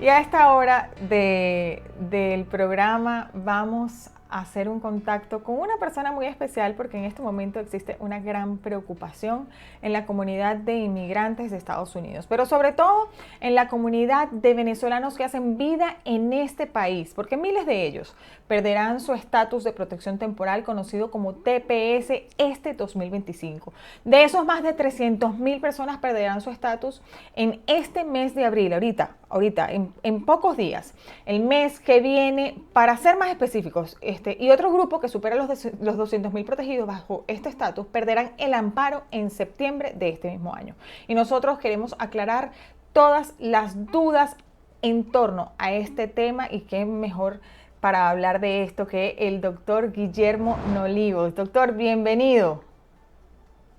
Y a esta hora del programa vamos a hacer un contacto con una persona muy especial porque en este momento existe una gran preocupación en la comunidad de inmigrantes de Estados Unidos, pero sobre todo en la comunidad de venezolanos que hacen vida en este país, porque miles de ellos perderán su estatus de protección temporal conocido como TPS este 2025. De esos más de 300,000 personas perderán su estatus en este mes de abril, ahorita en pocos días, el mes que viene, para ser más específicos, y otro grupo que supera los 200,000 protegidos bajo este estatus perderán el amparo en septiembre de este mismo año. Y nosotros queremos aclarar todas las dudas en torno a este tema y qué mejor para hablar de esto que el doctor Guillermo Nolivos. Doctor, bienvenido.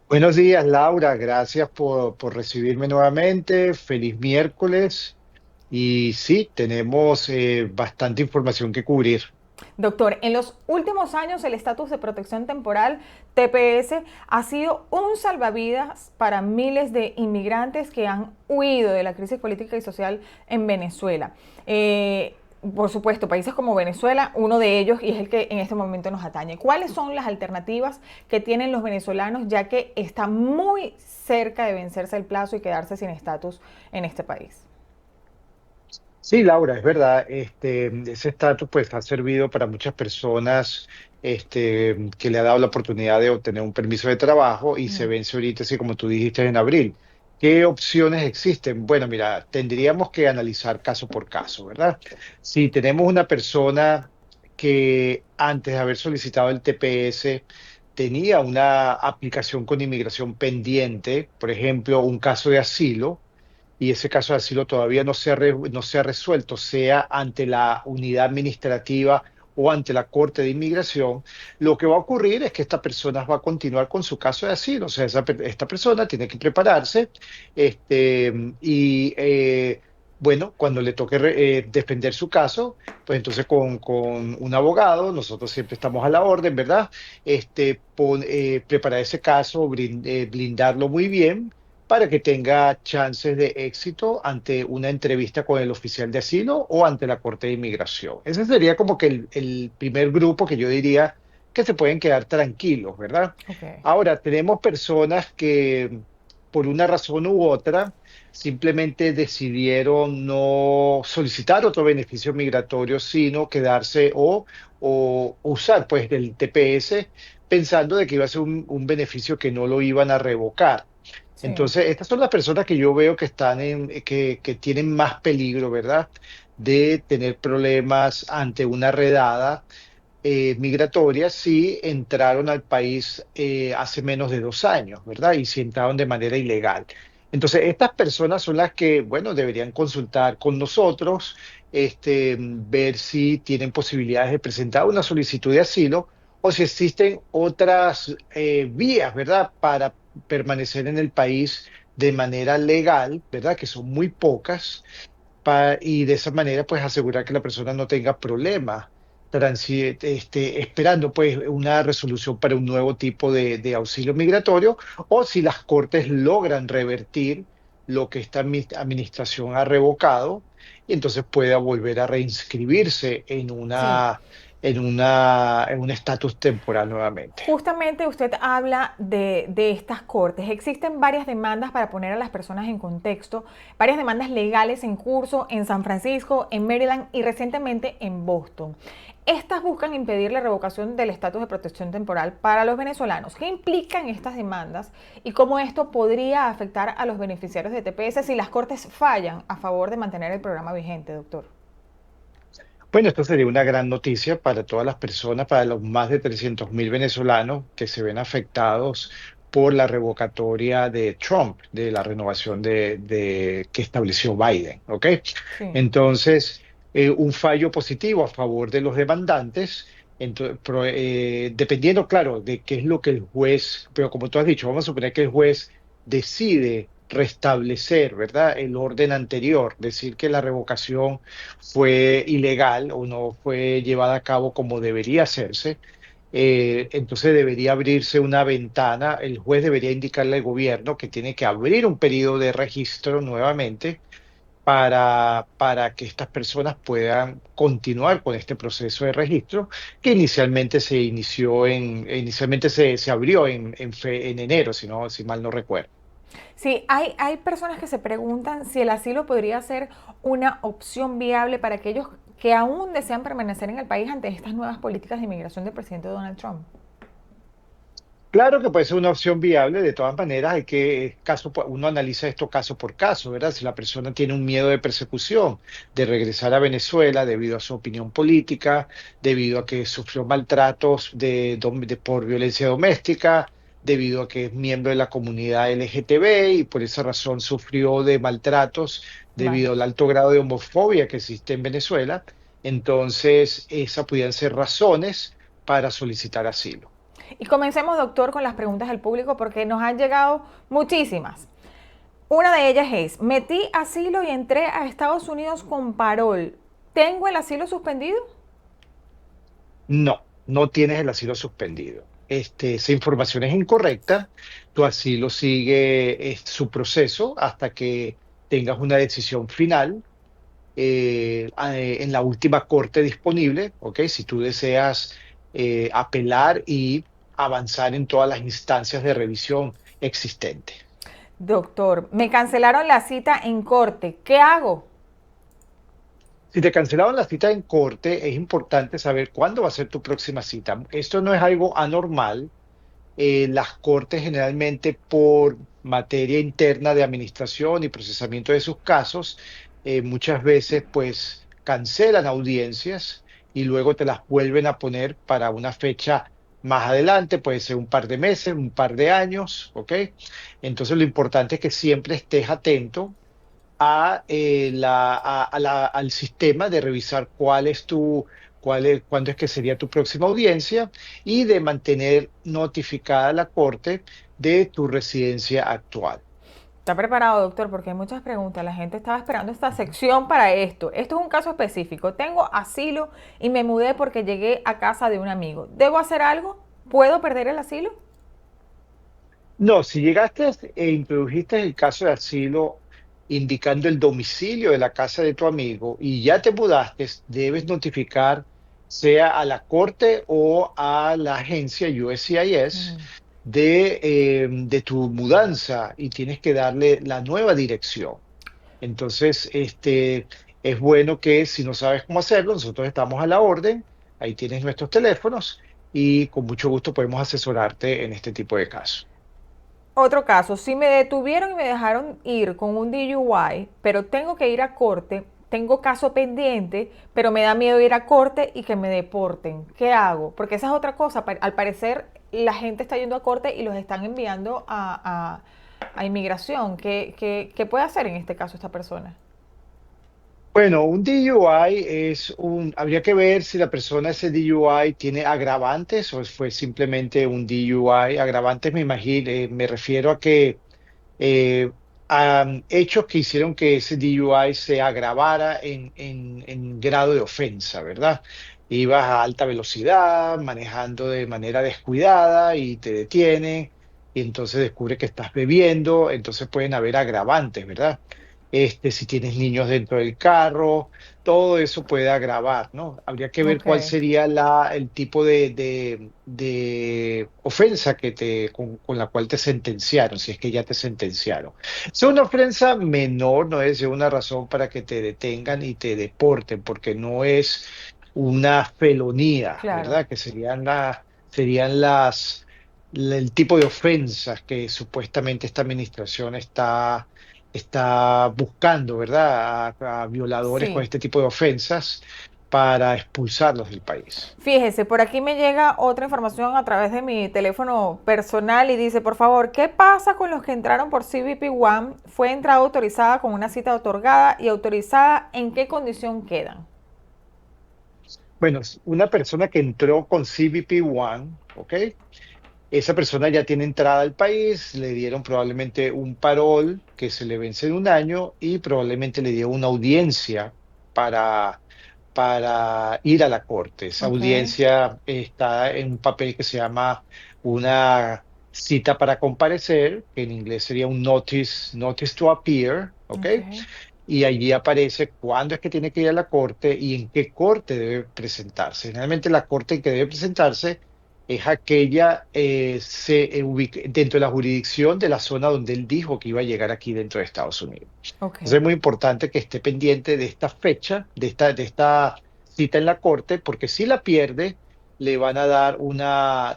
Buenos días, Laura. Gracias por recibirme nuevamente. Feliz miércoles. Y sí, tenemos bastante información que cubrir. Doctor, en los últimos años el estatus de protección temporal TPS ha sido un salvavidas para miles de inmigrantes que han huido de la crisis política y social en Venezuela. Por supuesto, países como Venezuela, uno de ellos, y es el que en este momento nos atañe. ¿Cuáles son las alternativas que tienen los venezolanos, ya que está muy cerca de vencerse el plazo y quedarse sin estatus en este país? Sí, Laura, es verdad. Ese estatus pues ha servido para muchas personas que le ha dado la oportunidad de obtener un permiso de trabajo y se Mm. vence ahorita, así como tú dijiste, en abril. ¿Qué opciones existen? Bueno, mira, tendríamos que analizar caso por caso, ¿verdad? Si tenemos una persona que antes de haber solicitado el TPS tenía una aplicación con inmigración pendiente, por ejemplo, un caso de asilo, y ese caso de asilo todavía no se ha resuelto, sea ante la unidad administrativa o ante la Corte de Inmigración, lo que va a ocurrir es que esta persona va a continuar con su caso de asilo. O sea, esta persona tiene que prepararse y, bueno, cuando le toque defender su caso, pues entonces con un abogado, nosotros siempre estamos a la orden, ¿verdad? Preparar ese caso, blindarlo muy bien para que tenga chances de éxito ante una entrevista con el oficial de asilo o ante la Corte de Inmigración. Ese sería como que el primer grupo que yo diría que se pueden quedar tranquilos, ¿verdad? Ok. Ahora, tenemos personas que por una razón u otra simplemente decidieron no solicitar otro beneficio migratorio, sino quedarse o usar pues el TPS pensando de que iba a ser un beneficio que no lo iban a revocar. Sí. Entonces, estas son las personas que yo veo que que tienen más peligro, ¿verdad? De tener problemas ante una redada migratoria si entraron al país hace menos de 2 años, ¿verdad? Y si entraron de manera ilegal. Entonces, estas personas son las que, bueno, deberían consultar con nosotros, ver si tienen posibilidades de presentar una solicitud de asilo o si existen otras vías, ¿verdad? Para permanecer en el país de manera legal, ¿verdad? Que son muy pocas y de esa manera pues asegurar que la persona no tenga problemas esperando pues una resolución para un nuevo tipo de auxilio migratorio o si las cortes logran revertir lo que esta administración ha revocado y entonces pueda volver a reinscribirse Sí. en un estatus temporal nuevamente. Justamente usted habla de estas cortes. Existen varias demandas para poner a las personas en contexto, varias demandas legales en curso en San Francisco, en Maryland y recientemente en Boston. Estas buscan impedir la revocación del estatus de protección temporal para los venezolanos. ¿Qué implican estas demandas y cómo esto podría afectar a los beneficiarios de TPS si las cortes fallan a favor de mantener el programa vigente, doctor? Bueno, esto sería una gran noticia para todas las personas, para los más de 300,000 venezolanos que se ven afectados por la revocatoria de Trump, de la renovación que estableció Biden, ¿ok? Sí. Entonces, un fallo positivo a favor de los demandantes, dependiendo, claro, de qué es lo que el juez, pero como tú has dicho, vamos a suponer que el juez decide restablecer, ¿verdad? El orden anterior, decir que la revocación fue ilegal o no fue llevada a cabo como debería hacerse, entonces debería abrirse una ventana, el juez debería indicarle al gobierno que tiene que abrir un periodo de registro nuevamente para que estas personas puedan continuar con este proceso de registro que inicialmente se abrió en enero, si mal no recuerdo. Sí, hay personas que se preguntan si el asilo podría ser una opción viable para aquellos que aún desean permanecer en el país ante estas nuevas políticas de inmigración del presidente Donald Trump. Claro que puede ser una opción viable, de todas maneras hay que, uno analiza esto caso por caso, ¿verdad? Si la persona tiene un miedo de persecución, de regresar a Venezuela debido a su opinión política, debido a que sufrió maltratos por violencia doméstica, debido a que es miembro de la comunidad LGTB y por esa razón sufrió de maltratos Vale. debido al alto grado de homofobia que existe en Venezuela, entonces esas pudieran ser razones para solicitar asilo. Y comencemos, doctor, con las preguntas del público porque nos han llegado muchísimas. Una de ellas es, metí asilo y entré a Estados Unidos con parol. ¿Tengo el asilo suspendido? No, no tienes el asilo suspendido. Esa información es incorrecta. Tu asilo sigue su proceso hasta que tengas una decisión final en la última corte disponible, ¿ok? Si tú deseas apelar y avanzar en todas las instancias de revisión existentes. Doctor, me cancelaron la cita en corte. ¿Qué hago? Si te cancelaron la cita en corte, es importante saber cuándo va a ser tu próxima cita. Esto no es algo anormal. Las cortes generalmente por materia interna de administración y procesamiento de sus casos, muchas veces pues cancelan audiencias y luego te las vuelven a poner para una fecha más adelante, puede ser un par de meses, un par de años, ¿ok? Entonces lo importante es que siempre estés atento al sistema de revisar cuándo es que sería tu próxima audiencia y de mantener notificada a la corte de tu residencia actual. ¿Está preparado, doctor? Porque hay muchas preguntas. La gente estaba esperando esta sección para esto. Esto es un caso específico. Tengo asilo y me mudé porque llegué a casa de un amigo. ¿Debo hacer algo? ¿Puedo perder el asilo? No, si llegaste e introdujiste el caso de asilo indicando el domicilio de la casa de tu amigo y ya te mudaste, debes notificar sea a la corte o a la agencia USCIS Mm. de tu mudanza y tienes que darle la nueva dirección. Entonces, es bueno que si no sabes cómo hacerlo, nosotros estamos a la orden, ahí tienes nuestros teléfonos y con mucho gusto podemos asesorarte en este tipo de casos. Otro caso, si me detuvieron y me dejaron ir con un DUI, pero tengo que ir a corte, tengo caso pendiente, pero me da miedo ir a corte y que me deporten. ¿Qué hago? Porque esa es otra cosa. Al parecer, la gente está yendo a corte y los están enviando a inmigración. ¿Qué puede hacer en este caso esta persona? Bueno, un DUI habría que ver si la persona ese DUI tiene agravantes o fue simplemente un DUI. Agravantes me imagino, me refiero a que eh, hechos que hicieron que ese DUI se agravara en grado de ofensa, ¿verdad? Ibas a alta velocidad, manejando de manera descuidada y te detienen, y entonces descubre que estás bebiendo, entonces pueden haber agravantes, ¿verdad? Si tienes niños dentro del carro, todo eso puede agravar, ¿no? Habría que ver Ok. cuál sería el tipo de ofensa con la cual te sentenciaron, si es que ya te sentenciaron. Si es una ofensa menor, no es una razón para que te detengan y te deporten, porque no es una felonía, Claro. ¿verdad? Que serían el tipo de ofensas que supuestamente esta administración está buscando, ¿verdad? A violadores con Sí. este tipo de ofensas para expulsarlos del país. Fíjese, por aquí me llega otra información a través de mi teléfono personal y dice, por favor, ¿qué pasa con los que entraron por CBP One? Fue entrada autorizada con una cita otorgada y autorizada, ¿en qué condición quedan? Bueno, una persona que entró con CBP One, ¿ok? Esa persona ya tiene entrada al país, le dieron probablemente un parol que se le vence en un año y probablemente le dio una audiencia para, para ir a la corte. Esa Ok, audiencia está en un papel que se llama una cita para comparecer, que en inglés sería un notice to appear, ¿ok? ok. y allí aparece cuándo es que tiene que ir a la corte y en qué corte debe presentarse. Generalmente la corte en que debe presentarse es aquella dentro de la jurisdicción de la zona donde él dijo que iba a llegar aquí dentro de Estados Unidos. Ok. Entonces es muy importante que esté pendiente de esta fecha, de esta cita en la corte, porque si la pierde, le van a dar una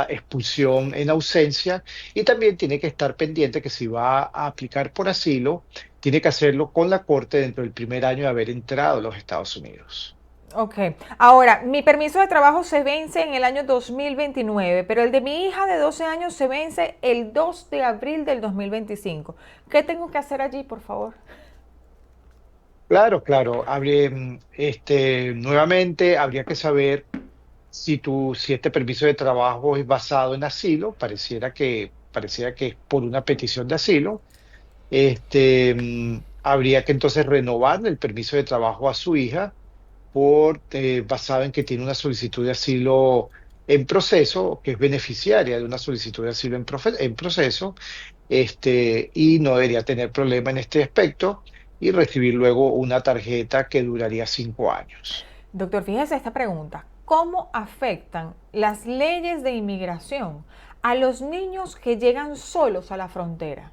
expulsión en ausencia y también tiene que estar pendiente que si va a aplicar por asilo, tiene que hacerlo con la corte dentro del primer año de haber entrado a los Estados Unidos. Ok. Ahora, mi permiso de trabajo se vence en el año 2029, pero el de mi hija de 12 años se vence el 2 de abril del 2025. ¿Qué tengo que hacer allí, por favor? Claro, claro. Nuevamente habría que saber si este permiso de trabajo es basado en asilo, pareciera que es por una petición de asilo. Habría que entonces renovar el permiso de trabajo a su hija basado en que tiene una solicitud de asilo en proceso, que es beneficiaria de una solicitud de asilo en proceso, y no debería tener problema en este aspecto y recibir luego una tarjeta que duraría 5 años. Doctor, fíjese esta pregunta. ¿Cómo afectan las leyes de inmigración a los niños que llegan solos a la frontera?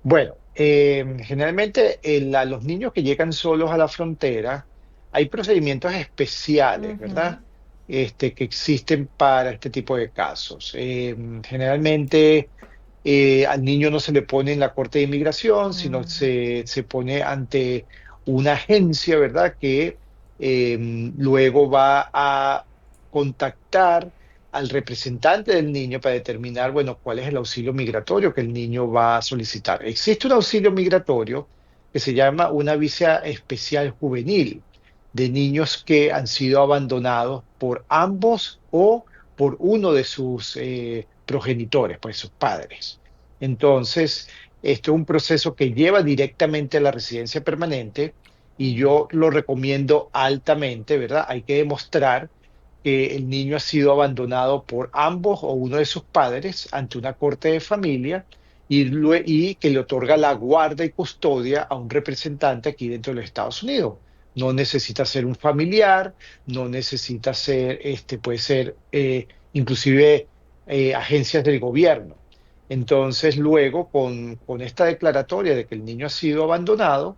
Bueno, generalmente a los niños que llegan solos a la frontera, hay procedimientos especiales, Ujú. ¿verdad? Que existen para este tipo de casos. Generalmente al niño no se le pone en la Corte de Inmigración, sino Mm. se pone ante una agencia, ¿verdad? Que luego va a contactar al representante del niño para determinar, bueno, cuál es el auxilio migratorio que el niño va a solicitar. Existe un auxilio migratorio que se llama una visa especial juvenil de niños que han sido abandonados por ambos o por uno de sus progenitores, pues sus padres. Entonces, esto es un proceso que lleva directamente a la residencia permanente y yo lo recomiendo altamente, ¿verdad? Hay que demostrar que el niño ha sido abandonado por ambos o uno de sus padres ante una corte de familia y que le otorga la guarda y custodia a un representante aquí dentro de los Estados Unidos. No necesita ser un familiar, no necesita ser, puede ser inclusive agencias del gobierno. Entonces, luego, con esta declaratoria de que el niño ha sido abandonado,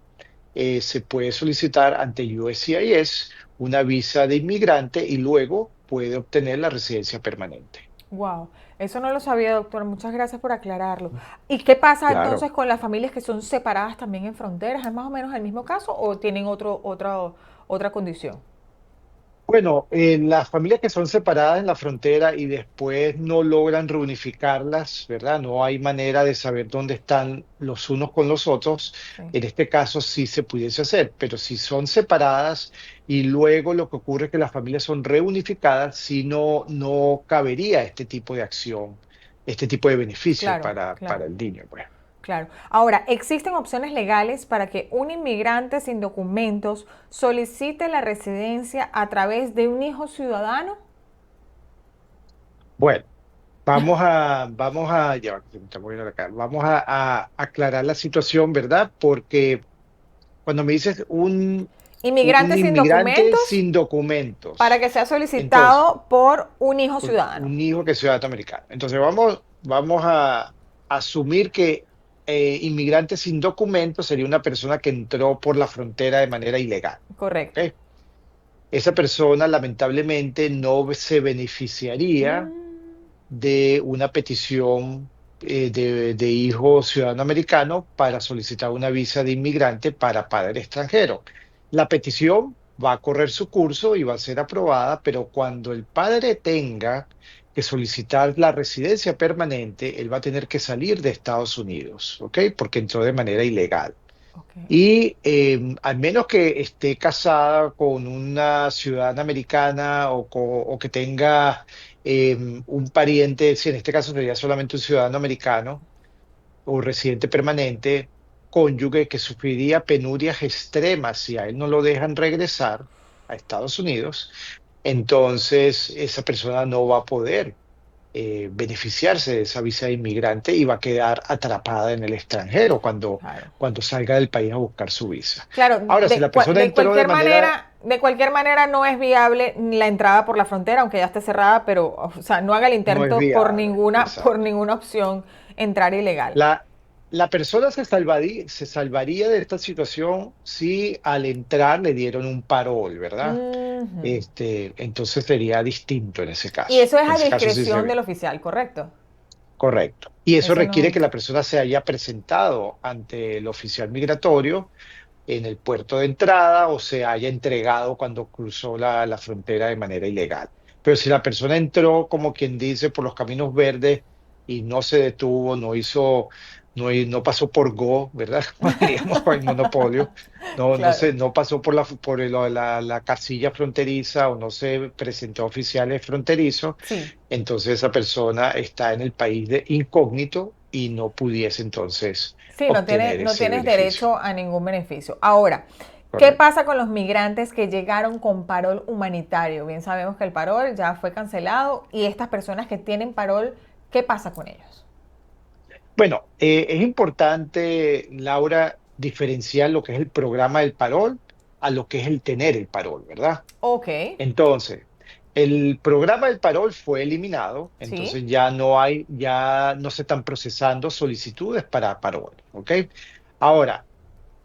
se puede solicitar ante USCIS una visa de inmigrante y luego puede obtener la residencia permanente. Wow, eso no lo sabía, doctor. Muchas gracias por aclararlo. ¿Y qué pasa Claro. entonces con las familias que son separadas también en fronteras? ¿Es más o menos el mismo caso o tienen otra condición? Bueno, las familias que son separadas en la frontera y después no logran reunificarlas, ¿verdad? No hay manera de saber dónde están los unos con los otros. Sí, En este caso sí se pudiese hacer, pero si son separadas y luego lo que ocurre es que las familias son reunificadas, sí no cabería este tipo de acción, este tipo de beneficio claro, para claro, el niño, pues. claro. Ahora, ¿existen opciones legales para que un inmigrante sin documentos solicite la residencia a través de un hijo ciudadano? Bueno. Ya va, que se me está moviendo la cara. Vamos a aclarar la situación, ¿verdad? Porque cuando me dices un Inmigrante sin inmigrante documentos sin para documentos, que sea entonces, solicitado por un hijo con ciudadano. un hijo que es ciudadano americano. Entonces, vamos a asumir que inmigrante sin documentos sería una persona que entró por la frontera de manera ilegal, ¿ok? Correcto. Esa persona lamentablemente no se beneficiaría Mm. de una petición de hijo ciudadano americano para solicitar una visa de inmigrante para padre extranjero. La petición va a correr su curso y va a ser aprobada, pero cuando el padre tenga que solicitar la residencia permanente, él va a tener que salir de Estados Unidos, ¿ok? Porque entró de manera ilegal. Ok. Y al menos que esté casada con una ciudadana americana o que tenga un pariente, si en este caso sería solamente un ciudadano americano o residente permanente, cónyuge que sufriría penurias extremas si a él no lo dejan regresar a Estados Unidos, entonces esa persona no va a poder. beneficiarse de esa visa de inmigrante y va a quedar atrapada en el extranjero Claro. cuando salga del país a buscar su visa. Claro, Ahora, si la persona entró de cualquier manera no es viable la entrada por la frontera, aunque ya esté cerrada, pero, o sea, no haga el no es intento viable, por exacto. ninguna opción entrar ilegal. La, la persona se salvaría de esta situación si al entrar le dieron un parol, ¿verdad? Ujú. Entonces sería distinto en ese Y caso. eso es En a ese caso sí discreción se del oficial, ¿correcto? correcto. Y eso Ese requiere no. que la persona se haya presentado ante el oficial migratorio en el puerto de entrada o se haya entregado cuando cruzó la frontera de manera ilegal. Pero si la persona entró, como quien dice, por los caminos verdes y no se detuvo, no pasó por Go, ¿verdad? Como diríamos con el monopolio, Claro. no pasó la casilla fronteriza o no se presentó a oficiales fronterizos, Sí. entonces esa persona está en el país de incógnito y no pudiese entonces Sí, obtener no ese tienes beneficio. derecho a ningún beneficio. Ahora, ¿qué Correcto. pasa con los migrantes que llegaron con parol humanitario? Bien sabemos que el parol ya fue cancelado y estas personas que tienen parol, ¿qué pasa con ellos? Bueno, es importante, Laura, diferenciar lo que es el programa del parol a lo que es el tener el parol, ¿verdad? Ok, Entonces, el programa del parol fue eliminado, sí, entonces ya no se están procesando solicitudes para parol, ¿ok? Ahora,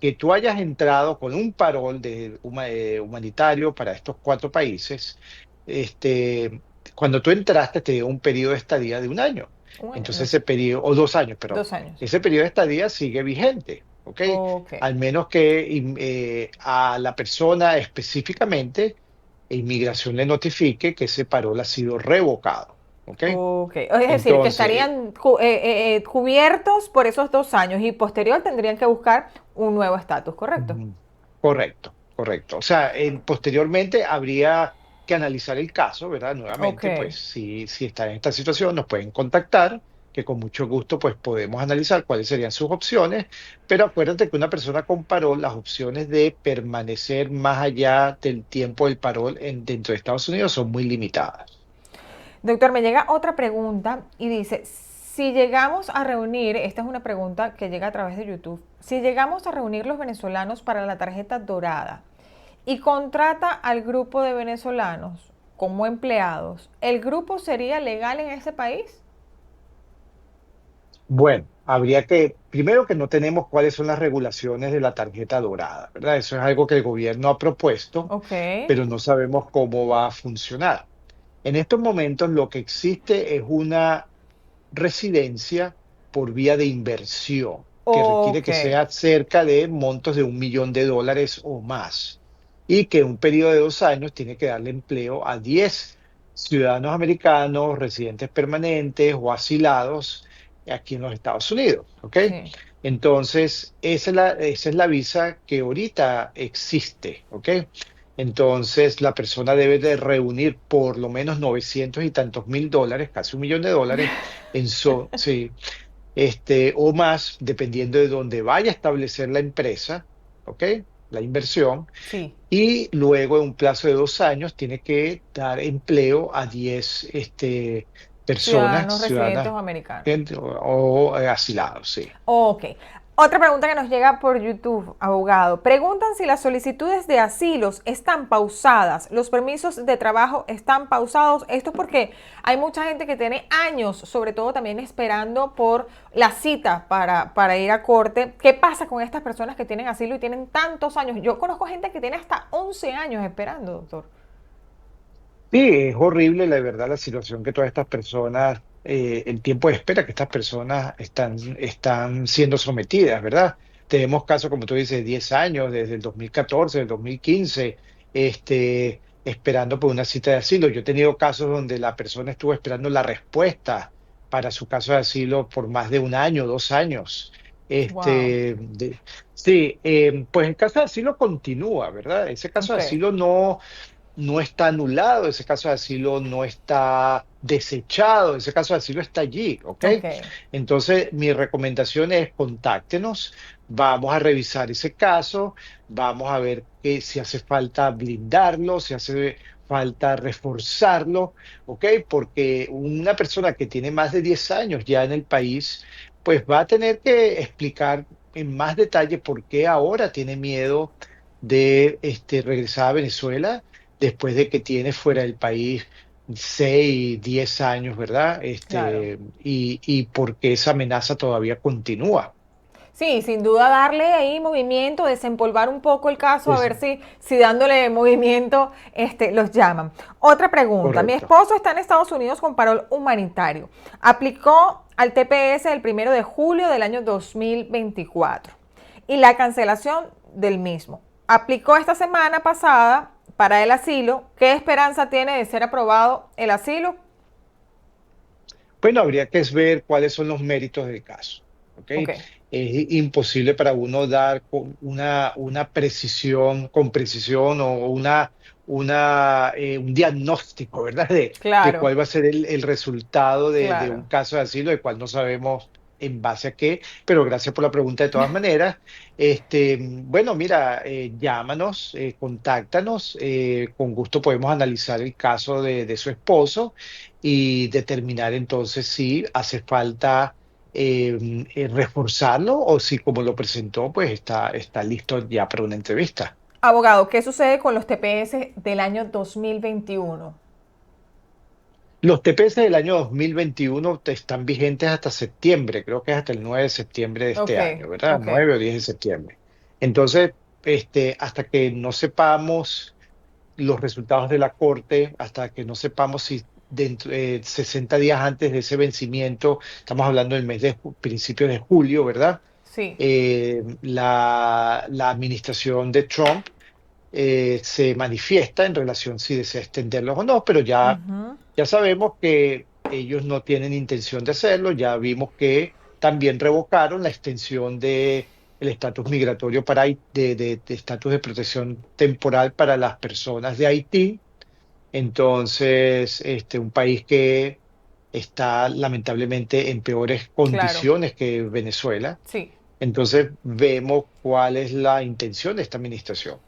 que tú hayas entrado con un parol humanitario para estos cuatro países, este, cuando tú entraste te dio un periodo de estadía de un año. un año, Entonces ese periodo, o 2 años, perdón, 2 años. ese periodo de estadía sigue vigente, ¿ok? Ok, Al menos que a la persona específicamente, inmigración le notifique que ese parol ha sido revocado, ¿ok? ok. Es decir, que Entonces, estarían cubiertos por esos 2 años y posterior tendrían que buscar un nuevo estatus, ¿correcto? ujú. Correcto, correcto. O sea, posteriormente habría que analizar el caso, ¿verdad? Ok. Nuevamente, pues si está en esta situación, nos pueden contactar, que con mucho gusto pues podemos analizar cuáles serían sus opciones, pero acuérdate que una persona con parol, las opciones de permanecer más allá del tiempo del parol dentro de Estados Unidos son muy limitadas. Doctor, me llega otra pregunta y dice, si llegamos a reunir, esta es una pregunta que llega a través de YouTube, si llegamos a reunir los venezolanos para la tarjeta dorada y contrata al grupo de venezolanos como empleados, ¿el grupo sería legal en ese país? Bueno, habría primero que no tenemos cuáles son las regulaciones de la tarjeta dorada, ¿verdad? Eso es algo que el gobierno ha propuesto, Ok. pero no sabemos cómo va a funcionar. En estos momentos lo que existe es una residencia por vía de inversión, que requiere Ok. que sea cerca de montos de $1 millón o más, y que en un periodo de 2 años tiene que darle empleo a 10 ciudadanos americanos, residentes permanentes o asilados aquí en los Estados Unidos, ¿ok? Sí. Entonces, esa es la visa que ahorita existe, ¿ok? Entonces, la persona debe de reunir por lo menos 900 y tantos mil dólares, casi $1 millón, sí, o más, dependiendo de dónde vaya a establecer la empresa, ¿ok? La inversión. Sí. Y luego, en un plazo de 2 años, tiene que dar empleo a 10 personas, Ciudadanos residentes ciudadanas o americanos. o asilados, sí. Ok. Otra pregunta que nos llega por YouTube, abogado. Preguntan si las solicitudes de asilos están pausadas, los permisos de trabajo están pausados. Esto es porque hay mucha gente que tiene años, sobre todo también esperando por la cita para ir a corte. ¿Qué pasa con estas personas que tienen asilo y tienen tantos años? Yo conozco gente que tiene hasta 11 años esperando, doctor. Sí, es horrible, la verdad, la situación que todas estas personas, el tiempo de espera que estas personas están siendo sometidas, ¿verdad? Tenemos casos, como tú dices, de 10 años, desde el 2014, del 2015, esperando por una cita de asilo. Yo he tenido casos donde la persona estuvo esperando la respuesta para su caso de asilo por más de un año, 2 años. Wow. Sí, pues el caso de asilo continúa, ¿verdad? Ese caso Ok. de asilo no está anulado, ese caso de asilo no está desechado, ese caso de asilo está allí, ¿ok? Ok. Entonces, mi recomendación es contáctenos, vamos a revisar ese caso, vamos a ver si hace falta blindarlo, si hace falta reforzarlo, ¿ok? Porque una persona que tiene más de 10 años ya en el país, pues va a tener que explicar en más detalle por qué ahora tiene miedo de regresar a Venezuela después de que tiene fuera del país 6, 10 años, ¿verdad? Claro. Y por qué esa amenaza todavía continúa. Sí, sin duda darle ahí movimiento, desempolvar un poco el caso, a Es ver si dándole movimiento los llaman. Otra pregunta, mi correcto. esposo está en Estados Unidos con parol humanitario. Aplicó al TPS el 1 de julio del año 2024 y la cancelación del mismo. Aplicó esta semana pasada para el asilo. ¿Qué esperanza tiene de ser aprobado el asilo? Bueno, habría que ver cuáles son los méritos del caso. ¿Ok? Ok, Es imposible para uno dar con una precisión, con precisión o un diagnóstico, ¿verdad? De claro, cuál va a ser el resultado de un claro. caso de asilo, de cual no sabemos en base a qué, pero gracias por la pregunta de todas maneras. Bueno, mira, llámanos, contáctanos, con gusto podemos analizar el caso de su esposo y determinar entonces si hace falta reforzarlo o si como lo presentó, pues está listo ya para una entrevista. Abogado, ¿qué sucede con los TPS del año 2021? Los TPS del año 2021 están vigentes hasta septiembre, creo que es hasta el 9 de septiembre de Ok, este año, ¿verdad? ok. 9 o 10 de septiembre. Entonces, hasta que no sepamos los resultados de la corte, hasta que no sepamos si dentro de 60 días antes de ese vencimiento, estamos hablando del mes de principios de julio, ¿verdad? Sí. La administración de Trump se manifiesta en relación si desea extenderlos o no, pero Ujú. ya sabemos que ellos no tienen intención de hacerlo, ya vimos que también revocaron la extensión de el estatus migratorio para de estatus de protección temporal para las personas de Haití. Entonces, un país que está lamentablemente en peores Claro, condiciones que Venezuela. sí. Entonces, vemos cuál es la intención de esta administración.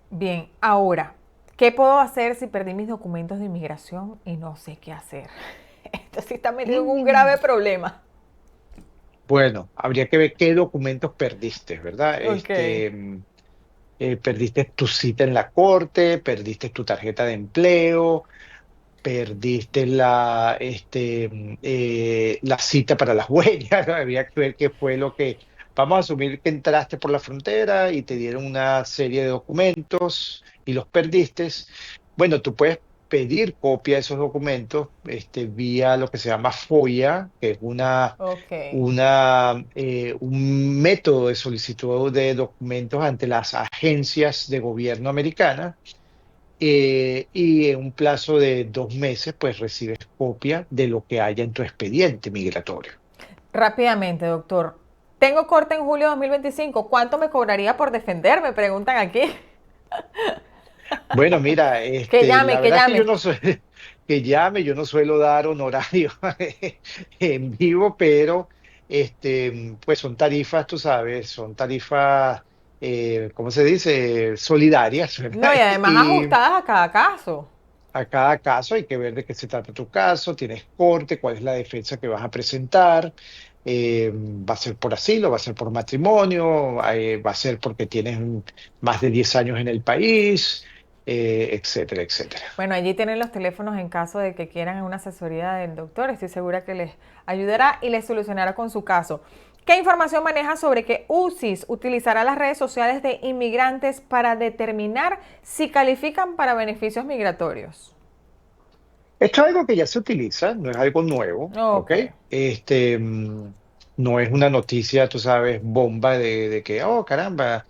Bien, ahora, ¿qué puedo hacer si perdí mis documentos de inmigración y no sé qué hacer? Esto sí está metido en un grave Mm, problema. Bueno, habría que ver qué documentos perdiste, ¿verdad? Ok, Perdiste tu cita en la corte, perdiste tu tarjeta de empleo, perdiste la cita para las huellas, ¿no? Había que ver qué fue lo que... Vamos a asumir que entraste por la frontera y te dieron una serie de documentos y los perdiste. Bueno, tú puedes pedir copia de esos documentos, vía lo que se llama FOIA, que es ok. un método de solicitud de documentos ante las agencias de gobierno americanas, y en un plazo de 2 meses, pues recibes copia de lo que haya en tu expediente migratorio. Rápidamente, doctor. Tengo corte en julio de 2025. ¿Cuánto me cobraría por defenderme? Preguntan aquí. Bueno, mira, Que llame, la que verdad es que yo llame. no soy, que llame, yo no suelo dar honorario en vivo, pero pues son tarifas, tú sabes, son tarifas, ¿cómo se dice? Solidarias, ¿verdad? No, y además Y ajustadas a cada caso. a cada caso hay que ver de qué se trata tu caso, tienes corte, cuál es la defensa que vas a presentar, va a ser por asilo, va a ser por matrimonio, va a ser porque tienes más de 10 años en el país, etcétera, etcétera. Bueno, allí tienen los teléfonos en caso de que quieran una asesoría del doctor. Estoy segura que les ayudará y les solucionará con su caso. ¿Qué información maneja sobre que UCIS utilizará las redes sociales de inmigrantes para determinar si califican para beneficios migratorios? Esto es algo que ya se utiliza, no es algo nuevo, ¿ok? Ok, No es una noticia, tú sabes, bomba de que, oh, caramba,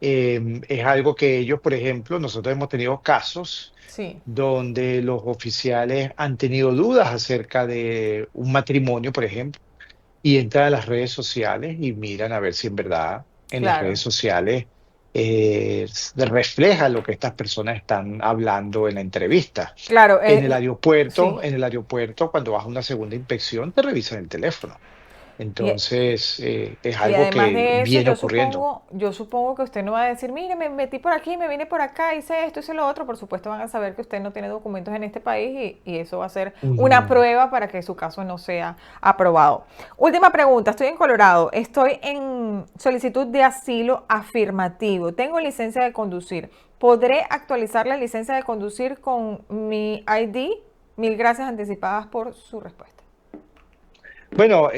es algo que ellos, por ejemplo, nosotros hemos tenido casos sí, donde los oficiales han tenido dudas acerca de un matrimonio, por ejemplo, y entran a las redes sociales y miran a ver si en verdad en las redes claro. sociales refleja lo que estas personas están hablando en la entrevista. Claro, En sí. el aeropuerto, cuando vas a una segunda inspección, te revisan el teléfono. Y, Entonces, es y algo además que de eso, viene ocurriendo. yo supongo que usted no va a decir, mire, me metí por aquí, me vine por acá, hice esto, hice lo otro. Por supuesto van a saber que usted no tiene documentos en este país y eso va a ser una Ujú. prueba para que su caso no sea aprobado. Última pregunta, estoy en Colorado, estoy en solicitud de asilo afirmativo, tengo licencia de conducir. ¿Podré actualizar la licencia de conducir con mi ID? Mil gracias anticipadas por su respuesta. Bueno,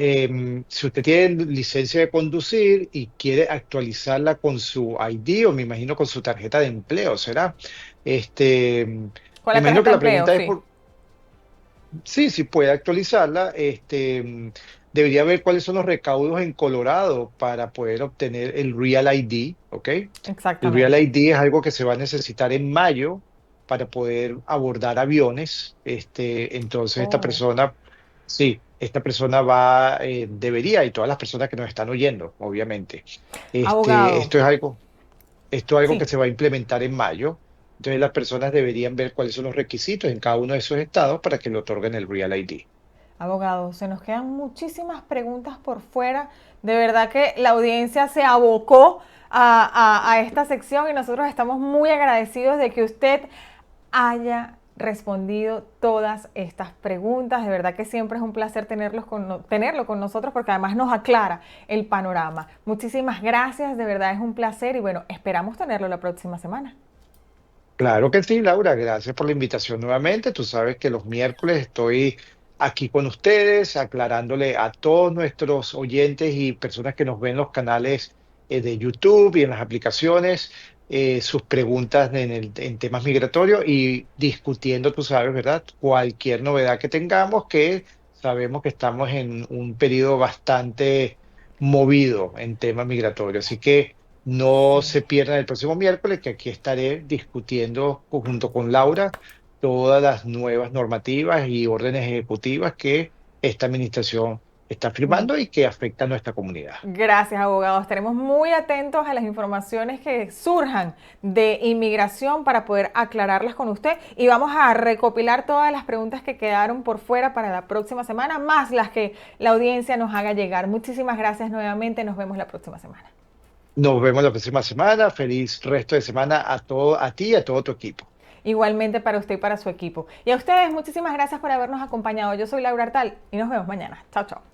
si usted tiene licencia de conducir y quiere actualizarla con su ID o me imagino con su tarjeta de empleo, ¿será? Con Me la imagino tarjeta que de la empleo, pregunta es sí. por, sí, sí puede actualizarla. Debería ver cuáles son los recaudos en Colorado para poder obtener el Real ID, ¿ok? El Real Exactamente. ID es algo que se va a necesitar en mayo para poder abordar aviones. Entonces esta Oh. persona, sí, esta persona debería, y todas las personas que nos están oyendo, obviamente. Este, Abogado, esto es algo, esto es algo que sí. se va a implementar en mayo. Entonces las personas deberían ver cuáles son los requisitos en cada uno de esos estados para que le otorguen el Real ID. Abogado, se nos quedan muchísimas preguntas por fuera. De verdad que la audiencia se abocó a esta sección y nosotros estamos muy agradecidos de que usted haya respondido todas estas preguntas. De verdad que siempre es un placer tenerlo con nosotros porque además nos aclara el panorama. Muchísimas gracias, de verdad es un placer y bueno, esperamos tenerlo la próxima semana. Claro que sí, Laura, gracias por la invitación nuevamente. Tú sabes que los miércoles estoy aquí con ustedes, aclarándole a todos nuestros oyentes y personas que nos ven en los canales de YouTube y en las aplicaciones sus preguntas en temas migratorios y discutiendo, tú sabes, ¿verdad? Cualquier novedad que tengamos, que sabemos que estamos en un periodo bastante movido en temas migratorios. Así que no Sí. se pierdan el próximo miércoles, que aquí estaré discutiendo junto con Laura todas las nuevas normativas y órdenes ejecutivas que esta administración está firmando y que afectan a nuestra comunidad. Gracias, abogado. Estaremos muy atentos a las informaciones que surjan de inmigración para poder aclararlas con usted y vamos a recopilar todas las preguntas que quedaron por fuera para la próxima semana, más las que la audiencia nos haga llegar. Muchísimas gracias nuevamente. Nos vemos la próxima semana. Nos vemos la próxima semana. Feliz resto de semana a todo, a ti y a todo tu equipo. Igualmente para usted y para su equipo. Y a ustedes, muchísimas gracias por habernos acompañado. Yo soy Laura Artal y nos vemos mañana. Chao, chao.